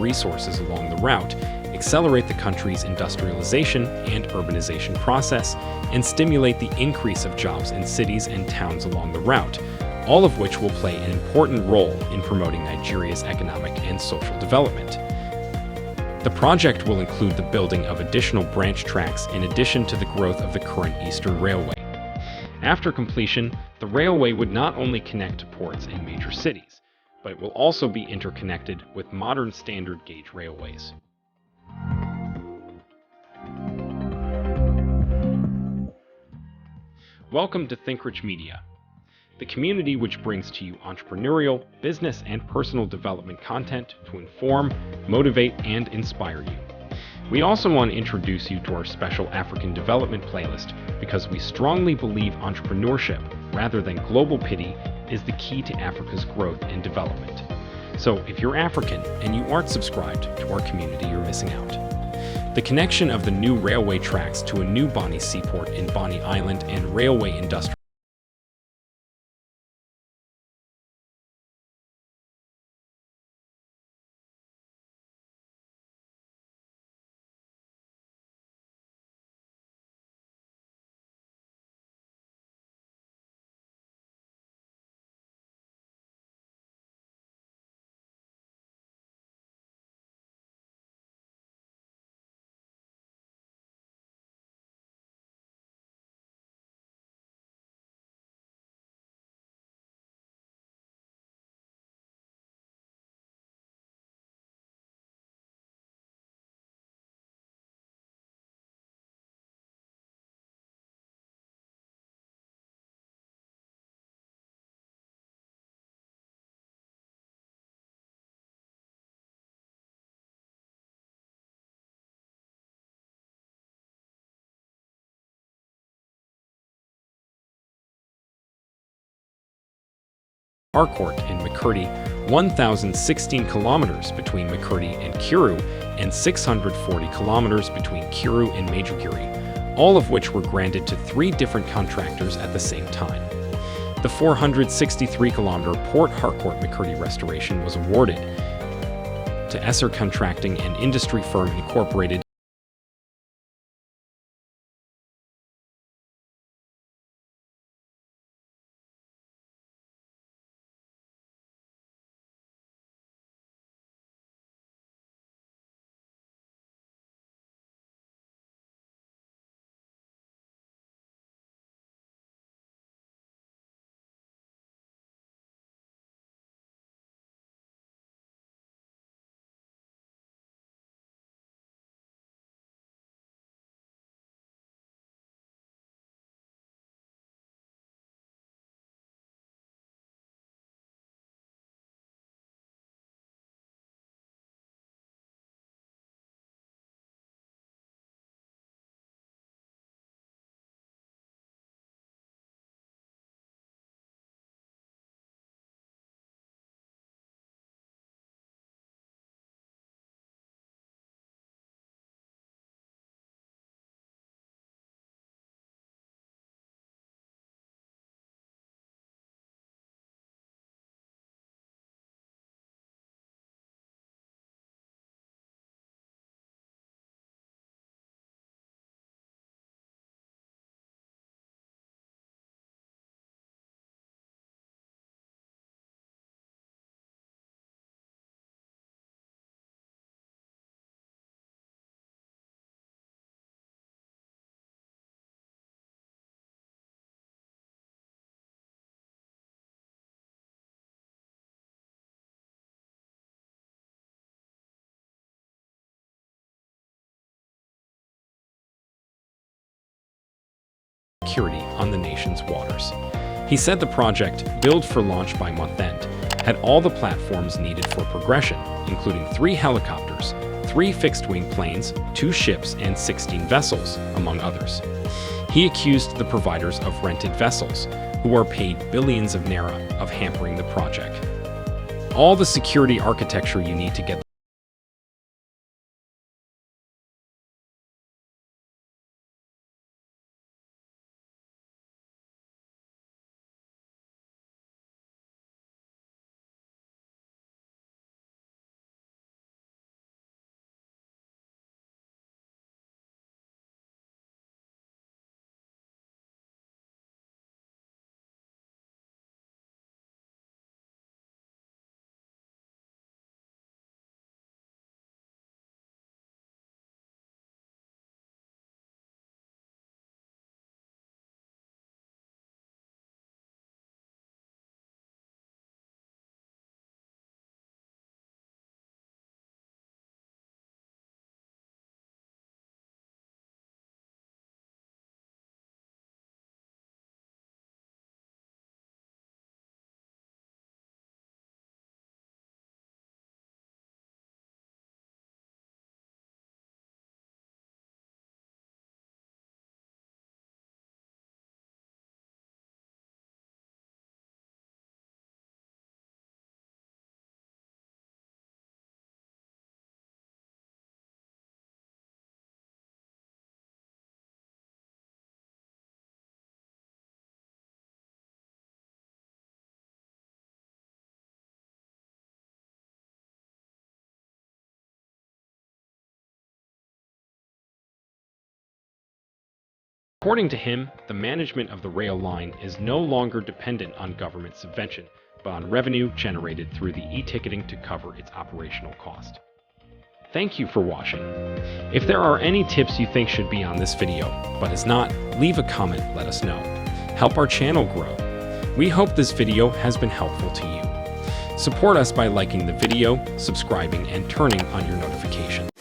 resources along the route, accelerate the country's industrialization and urbanization process, and stimulate the increase of jobs in cities and towns along the route, all of which will play an important role in promoting Nigeria's economic and social development. The project will include the building of additional branch tracks in addition to the growth of the current Eastern Railway. After completion, the railway would not only connect to ports and major cities, but it will also be interconnected with modern standard gauge railways. Welcome to ThinkRich Media, the community which brings to you entrepreneurial, business, and personal development content to inform, motivate, and inspire you. We also want to introduce you to our special African development playlist because we strongly believe entrepreneurship, rather than global pity, is the key to Africa's growth and development. So if you're African and you aren't subscribed to our community, you're missing out. The connection of the new railway tracks to a new Bonny seaport in Bonny Island and railway industrial Harcourt and Makurdi, 1,016 kilometers between Makurdi and Kiru, and 640 kilometers between Kiru and Maiduguri, all of which were granted to 3 different contractors at the same time. The 463-kilometer Port Harcourt-Maiduguri restoration was awarded to Esser Contracting and Industry Firm Incorporated. Security on the nation's waters. He said the project, billed for launch by month end, had all the platforms needed for progression, including 3 helicopters, 3 fixed-wing planes, 2 ships, and 16 vessels, among others. He accused the providers of rented vessels, who are paid billions of naira, of hampering the project. All the security architecture you need to get According to him, the management of the rail line is no longer dependent on government subvention, but on revenue generated through the e-ticketing to cover its operational cost. Thank you for watching. If there are any tips you think should be on this video, but is not, leave a comment, let us know. Help our channel grow. We hope this video has been helpful to you. Support us by liking the video, subscribing, and turning on your notifications.